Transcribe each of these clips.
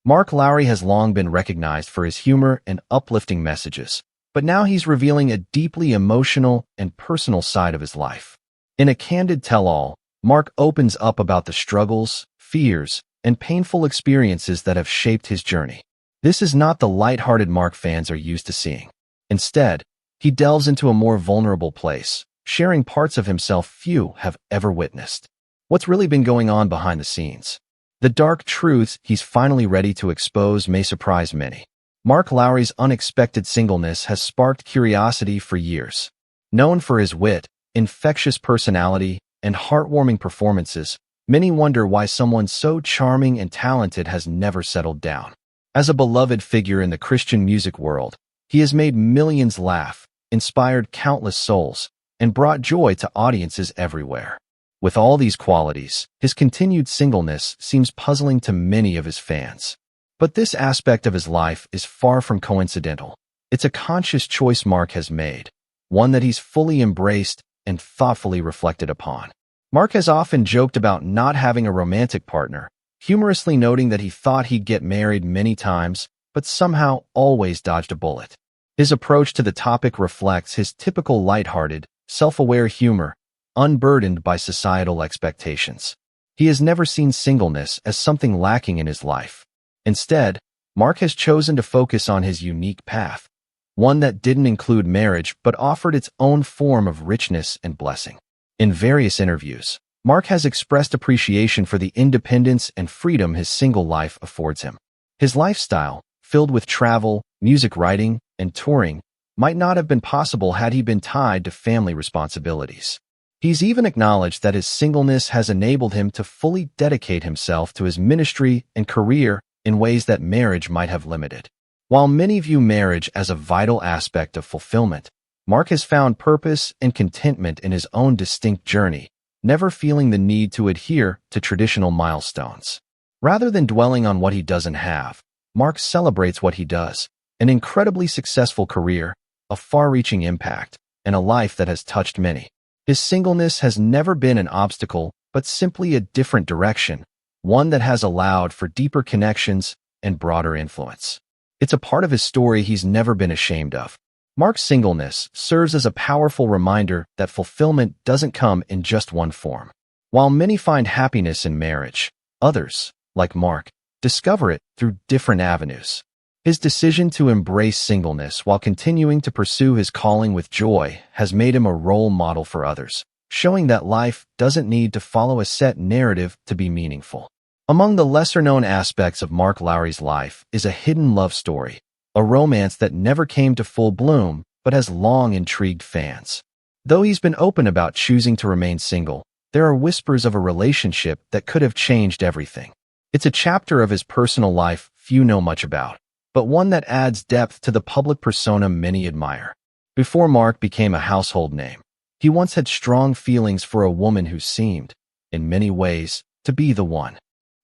Mark Lowry has long been recognized for his humor and uplifting messages, but now he's revealing a deeply emotional and personal side of his life. In a candid tell-all, Mark opens up about the struggles, fears, and painful experiences that have shaped his journey. This is not the lighthearted Mark fans are used to seeing. Instead, he delves into a more vulnerable place, sharing parts of himself few have ever witnessed. What's really been going on behind the scenes? The dark truths he's finally ready to expose may surprise many. Mark Lowry's unexpected singleness has sparked curiosity for years. Known for his wit, infectious personality, and heartwarming performances, many wonder why someone so charming and talented has never settled down. As a beloved figure in the Christian music world, he has made millions laugh, inspired countless souls, and brought joy to audiences everywhere. With all these qualities, his continued singleness seems puzzling to many of his fans. But this aspect of his life is far from coincidental. It's a conscious choice Mark has made, one that he's fully embraced and thoughtfully reflected upon. Mark has often joked about not having a romantic partner, humorously noting that he thought he'd get married many times, but somehow always dodged a bullet. His approach to the topic reflects his typical lighthearted, self-aware humor, unburdened by societal expectations. He has never seen singleness as something lacking in his life. Instead, Mark has chosen to focus on his unique path, one that didn't include marriage but offered its own form of richness and blessing. In various interviews, Mark has expressed appreciation for the independence and freedom his single life affords him. His lifestyle, filled with travel, music writing, and touring, might not have been possible had he been tied to family responsibilities. He's even acknowledged that his singleness has enabled him to fully dedicate himself to his ministry and career in ways that marriage might have limited. While many view marriage as a vital aspect of fulfillment, Mark has found purpose and contentment in his own distinct journey, never feeling the need to adhere to traditional milestones. Rather than dwelling on what he doesn't have, Mark celebrates what he does: an incredibly successful career, a far-reaching impact, and a life that has touched many. His singleness has never been an obstacle, but simply a different direction, one that has allowed for deeper connections and broader influence. It's a part of his story he's never been ashamed of. Mark's singleness serves as a powerful reminder that fulfillment doesn't come in just one form. While many find happiness in marriage, others, like Mark, discover it through different avenues. His decision to embrace singleness while continuing to pursue his calling with joy has made him a role model for others, showing that life doesn't need to follow a set narrative to be meaningful. Among the lesser-known aspects of Mark Lowry's life is a hidden love story, a romance that never came to full bloom but has long intrigued fans. Though he's been open about choosing to remain single, there are whispers of a relationship that could have changed everything. It's a chapter of his personal life few know much about, but one that adds depth to the public persona many admire. Before Mark became a household name, he once had strong feelings for a woman who seemed, in many ways, to be the one.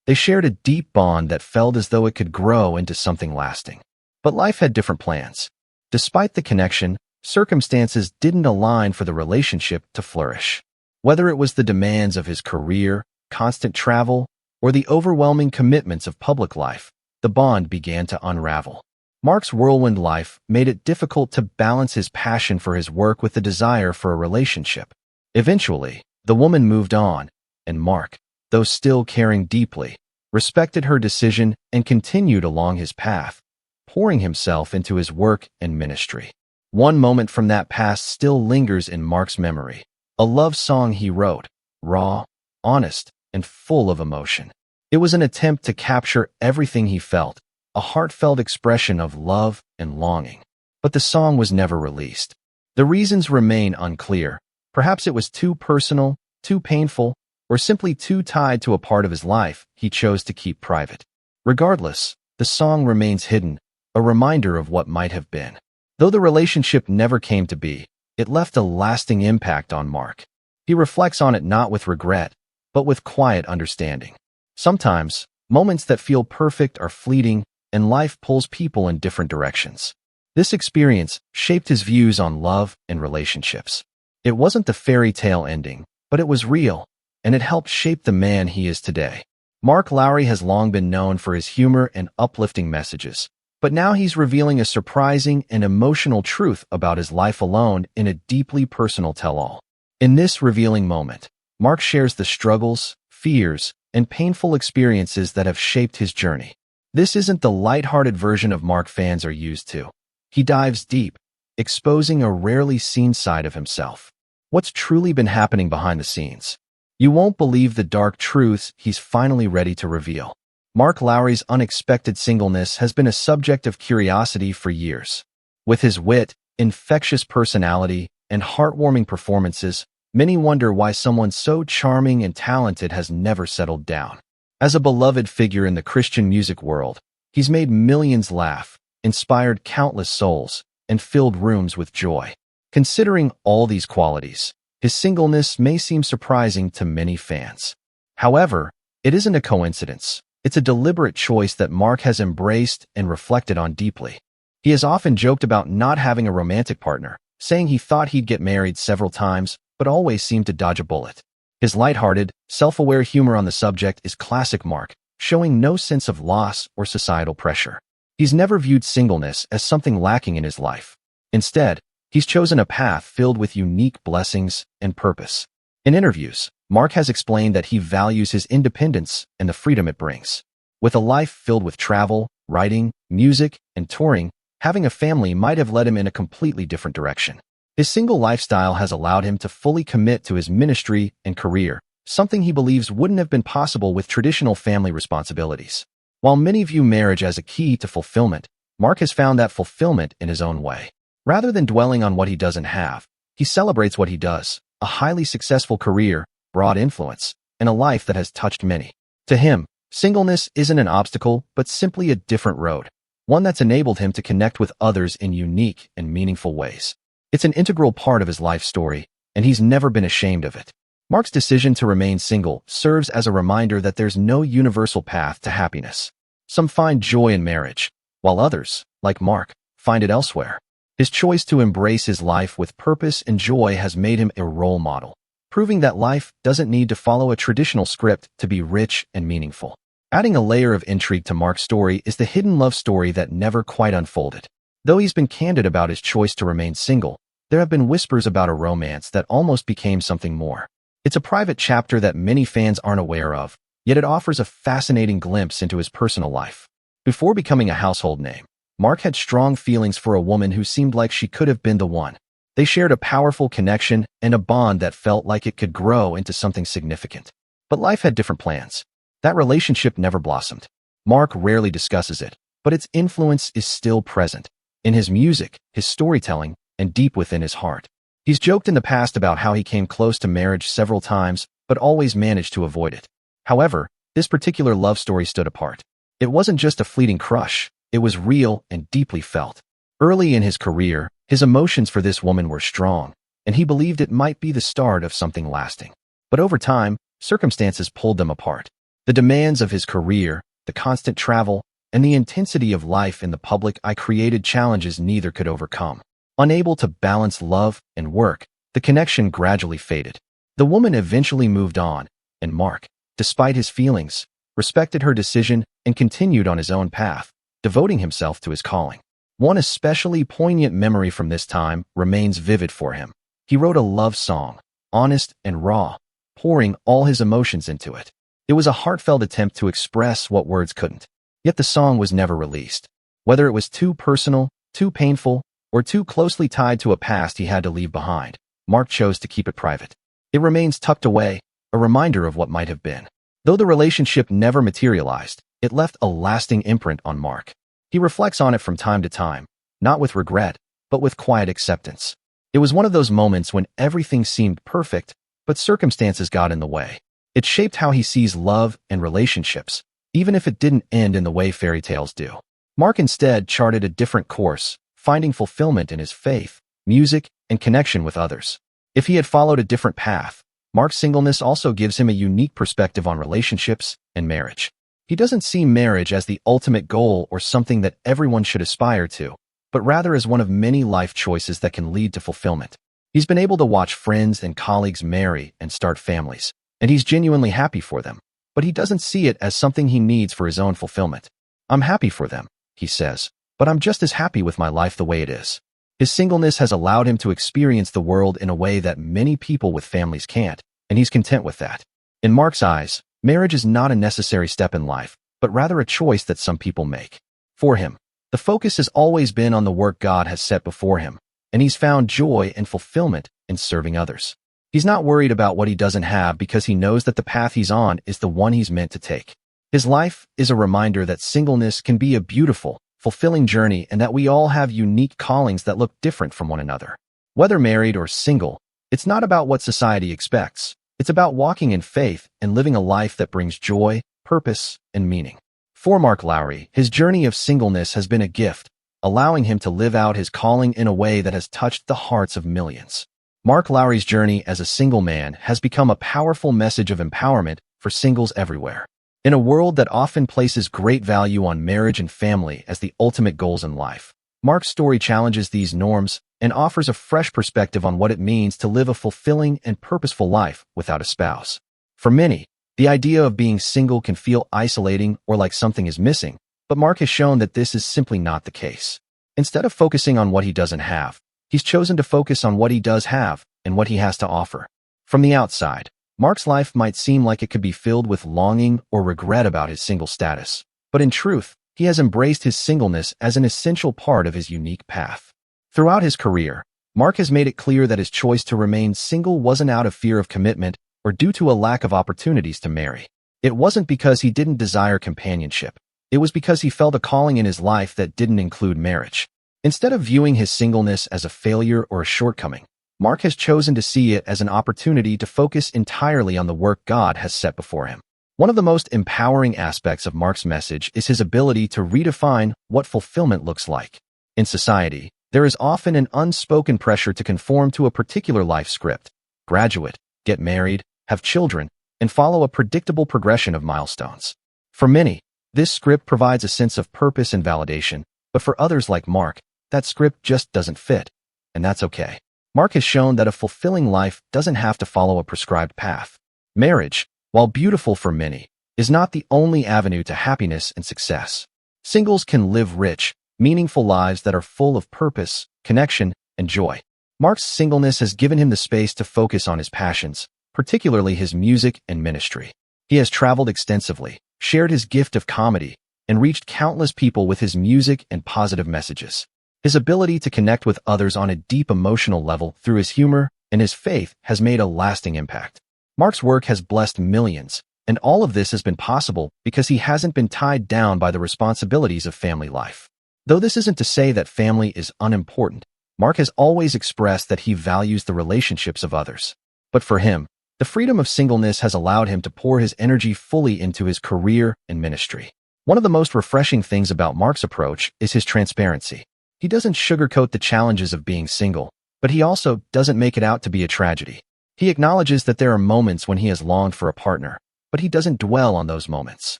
They shared a deep bond that felt as though it could grow into something lasting. But life had different plans. Despite the connection, circumstances didn't align for the relationship to flourish. Whether it was the demands of his career, constant travel, or the overwhelming commitments of public life, the bond began to unravel. Mark's whirlwind life made it difficult to balance his passion for his work with the desire for a relationship. Eventually, the woman moved on, and Mark, though still caring deeply, respected her decision and continued along his path, pouring himself into his work and ministry. One moment from that past still lingers in Mark's memory, a love song he wrote, raw, honest, and full of emotion. It was an attempt to capture everything he felt, a heartfelt expression of love and longing. But the song was never released. The reasons remain unclear. Perhaps it was too personal, too painful, or simply too tied to a part of his life he chose to keep private. Regardless, the song remains hidden, a reminder of what might have been. Though the relationship never came to be, it left a lasting impact on Mark. He reflects on it not with regret, but with quiet understanding. Sometimes, moments that feel perfect are fleeting, and life pulls people in different directions. This experience shaped his views on love and relationships. It wasn't the fairy tale ending, but it was real, and it helped shape the man he is today. Mark Lowry has long been known for his humor and uplifting messages, but now he's revealing a surprising and emotional truth about his life alone in a deeply personal tell-all. In this revealing moment, Mark shares the struggles, fears, and painful experiences that have shaped his journey. This isn't the lighthearted version of Mark fans are used to. He dives deep, exposing a rarely seen side of himself. What's truly been happening behind the scenes? You won't believe the dark truths he's finally ready to reveal. Mark Lowry's unexpected singleness has been a subject of curiosity for years. With his wit, infectious personality, and heartwarming performances, many wonder why someone so charming and talented has never settled down. As a beloved figure in the Christian music world, he's made millions laugh, inspired countless souls, and filled rooms with joy. Considering all these qualities, his singleness may seem surprising to many fans. However, it isn't a coincidence. It's a deliberate choice that Mark has embraced and reflected on deeply. He has often joked about not having a romantic partner, saying he thought he'd get married several times, but always seemed to dodge a bullet. His lighthearted, self-aware humor on the subject is classic Mark, showing no sense of loss or societal pressure. He's never viewed singleness as something lacking in his life. Instead, he's chosen a path filled with unique blessings and purpose. In interviews, Mark has explained that he values his independence and the freedom it brings. With a life filled with travel, writing, music, and touring, having a family might have led him in a completely different direction. His single lifestyle has allowed him to fully commit to his ministry and career, something he believes wouldn't have been possible with traditional family responsibilities. While many view marriage as a key to fulfillment, Mark has found that fulfillment in his own way. Rather than dwelling on what he doesn't have, he celebrates what he does: a highly successful career, broad influence, and a life that has touched many. To him, singleness isn't an obstacle, but simply a different road, one that's enabled him to connect with others in unique and meaningful ways. It's an integral part of his life story, and he's never been ashamed of it. Mark's decision to remain single serves as a reminder that there's no universal path to happiness. Some find joy in marriage, while others, like Mark, find it elsewhere. His choice to embrace his life with purpose and joy has made him a role model, proving that life doesn't need to follow a traditional script to be rich and meaningful. Adding a layer of intrigue to Mark's story is the hidden love story that never quite unfolded. Though he's been candid about his choice to remain single, there have been whispers about a romance that almost became something more. It's a private chapter that many fans aren't aware of, yet it offers a fascinating glimpse into his personal life. Before becoming a household name, Mark had strong feelings for a woman who seemed like she could have been the one. They shared a powerful connection and a bond that felt like it could grow into something significant. But life had different plans. That relationship never blossomed. Mark rarely discusses it, but its influence is still present in his music, his storytelling, and deep within his heart. He's joked in the past about how he came close to marriage several times, but always managed to avoid it. However, this particular love story stood apart. It wasn't just a fleeting crush, it was real and deeply felt. Early in his career, his emotions for this woman were strong, and he believed it might be the start of something lasting. But over time, circumstances pulled them apart. The demands of his career, the constant travel, and the intensity of life in the public eye created challenges neither could overcome. Unable to balance love and work, the connection gradually faded. The woman eventually moved on, and Mark, despite his feelings, respected her decision and continued on his own path, devoting himself to his calling. One especially poignant memory from this time remains vivid for him. He wrote a love song, honest and raw, pouring all his emotions into it. It was a heartfelt attempt to express what words couldn't. Yet the song was never released. Whether it was too personal, too painful, or too closely tied to a past he had to leave behind, Mark chose to keep it private. It remains tucked away, a reminder of what might have been. Though the relationship never materialized, it left a lasting imprint on Mark. He reflects on it from time to time, not with regret, but with quiet acceptance. It was one of those moments when everything seemed perfect, but circumstances got in the way. It shaped how he sees love and relationships, even if it didn't end in the way fairy tales do. Mark instead charted a different course, finding fulfillment in his faith, music, and connection with others. If he had followed a different path, Mark's singleness also gives him a unique perspective on relationships and marriage. He doesn't see marriage as the ultimate goal or something that everyone should aspire to, but rather as one of many life choices that can lead to fulfillment. He's been able to watch friends and colleagues marry and start families, and he's genuinely happy for them. but he doesn't see it as something he needs for his own fulfillment. I'm happy for them, he says, but I'm just as happy with my life the way it is. His singleness has allowed him to experience the world in a way that many people with families can't, and he's content with that. In Mark's eyes, marriage is not a necessary step in life, but rather a choice that some people make. For him, the focus has always been on the work God has set before him, and he's found joy and fulfillment in serving others. He's not worried about what he doesn't have because he knows that the path he's on is the one he's meant to take. His life is a reminder that singleness can be a beautiful, fulfilling journey and that we all have unique callings that look different from one another. Whether married or single, it's not about what society expects. It's about walking in faith and living a life that brings joy, purpose, and meaning. For Mark Lowry, his journey of singleness has been a gift, allowing him to live out his calling in a way that has touched the hearts of millions. Mark Lowry's journey as a single man has become a powerful message of empowerment for singles everywhere. In a world that often places great value on marriage and family as the ultimate goals in life, Mark's story challenges these norms and offers a fresh perspective on what it means to live a fulfilling and purposeful life without a spouse. For many, the idea of being single can feel isolating or like something is missing, but Mark has shown that this is simply not the case. Instead of focusing on what he doesn't have, he's chosen to focus on what he does have and what he has to offer. From the outside, Mark's life might seem like it could be filled with longing or regret about his single status, but in truth, he has embraced his singleness as an essential part of his unique path. Throughout his career, Mark has made it clear that his choice to remain single wasn't out of fear of commitment or due to a lack of opportunities to marry. It wasn't because he didn't desire companionship. It was because he felt a calling in his life that didn't include marriage. Instead of viewing his singleness as a failure or a shortcoming, Mark has chosen to see it as an opportunity to focus entirely on the work God has set before him. One of the most empowering aspects of Mark's message is his ability to redefine what fulfillment looks like. In society, there is often an unspoken pressure to conform to a particular life script: graduate, get married, have children, and follow a predictable progression of milestones. For many, this script provides a sense of purpose and validation, but for others like Mark, that script just doesn't fit, and that's okay. Mark has shown that a fulfilling life doesn't have to follow a prescribed path. Marriage, while beautiful for many, is not the only avenue to happiness and success. Singles can live rich, meaningful lives that are full of purpose, connection, and joy. Mark's singleness has given him the space to focus on his passions, particularly his music and ministry. He has traveled extensively, shared his gift of comedy, and reached countless people with his music and positive messages. His ability to connect with others on a deep emotional level through his humor and his faith has made a lasting impact. Mark's work has blessed millions, and all of this has been possible because he hasn't been tied down by the responsibilities of family life. Though this isn't to say that family is unimportant, Mark has always expressed that he values the relationships of others. But for him, the freedom of singleness has allowed him to pour his energy fully into his career and ministry. One of the most refreshing things about Mark's approach is his transparency. He doesn't sugarcoat the challenges of being single, but he also doesn't make it out to be a tragedy. He acknowledges that there are moments when he has longed for a partner, but he doesn't dwell on those moments.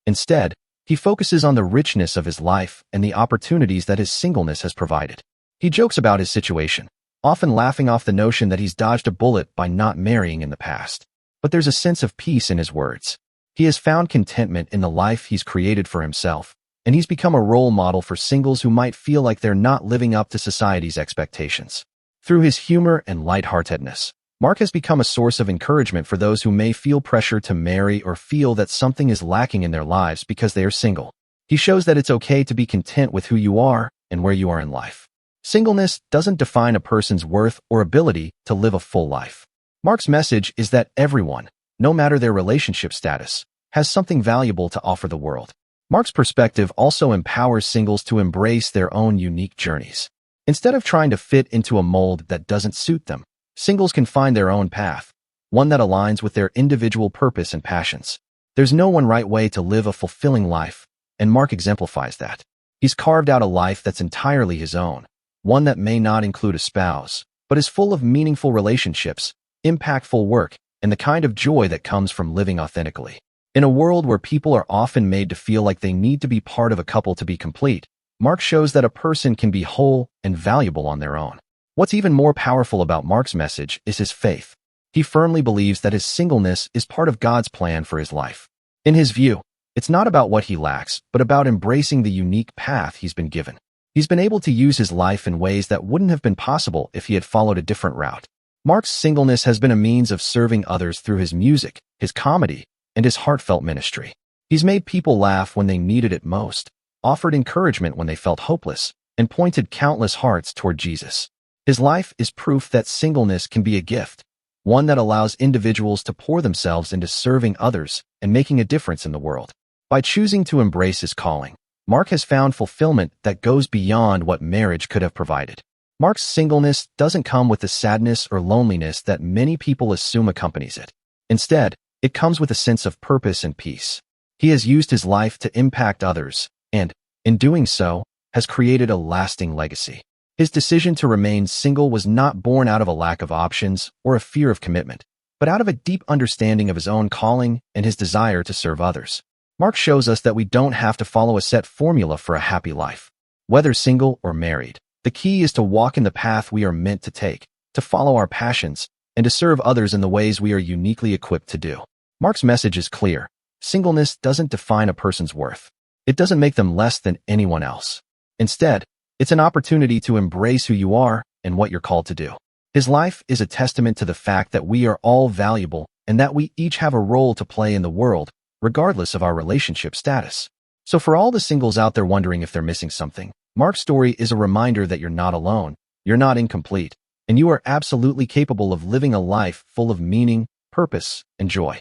Instead, he focuses on the richness of his life and the opportunities that his singleness has provided. He jokes about his situation, often laughing off the notion that he's dodged a bullet by not marrying in the past. But there's a sense of peace in his words. He has found contentment in the life he's created for himself, and he's become a role model for singles who might feel like they're not living up to society's expectations. Through his humor and lightheartedness, Mark has become a source of encouragement for those who may feel pressure to marry or feel that something is lacking in their lives because they are single. He shows that it's okay to be content with who you are and where you are in life. Singleness doesn't define a person's worth or ability to live a full life. Mark's message is that everyone, no matter their relationship status, has something valuable to offer the world. Mark's perspective also empowers singles to embrace their own unique journeys. Instead of trying to fit into a mold that doesn't suit them, singles can find their own path, one that aligns with their individual purpose and passions. There's no one right way to live a fulfilling life, and Mark exemplifies that. He's carved out a life that's entirely his own, one that may not include a spouse, but is full of meaningful relationships, impactful work, and the kind of joy that comes from living authentically. In a world where people are often made to feel like they need to be part of a couple to be complete, Mark shows that a person can be whole and valuable on their own. What's even more powerful about Mark's message is his faith. He firmly believes that his singleness is part of God's plan for his life. In his view, it's not about what he lacks, but about embracing the unique path he's been given. He's been able to use his life in ways that wouldn't have been possible if he had followed a different route. Mark's singleness has been a means of serving others through his music, his comedy, and his heartfelt ministry. He's made people laugh when they needed it most, offered encouragement when they felt hopeless, and pointed countless hearts toward Jesus. His life is proof that singleness can be a gift, one that allows individuals to pour themselves into serving others and making a difference in the world. By choosing to embrace his calling, Mark has found fulfillment that goes beyond what marriage could have provided. Mark's singleness doesn't come with the sadness or loneliness that many people assume accompanies it. Instead, it comes with a sense of purpose and peace. He has used his life to impact others and, in doing so, has created a lasting legacy. His decision to remain single was not born out of a lack of options or a fear of commitment, but out of a deep understanding of his own calling and his desire to serve others. Mark shows us that we don't have to follow a set formula for a happy life. Whether single or married, the key is to walk in the path we are meant to take, to follow our passions, and to serve others in the ways we are uniquely equipped to do. Mark's message is clear. Singleness doesn't define a person's worth. It doesn't make them less than anyone else. Instead, it's an opportunity to embrace who you are and what you're called to do. His life is a testament to the fact that we are all valuable and that we each have a role to play in the world, regardless of our relationship status. So for all the singles out there wondering if they're missing something, Mark's story is a reminder that you're not alone, you're not incomplete, and you are absolutely capable of living a life full of meaning, purpose, and joy.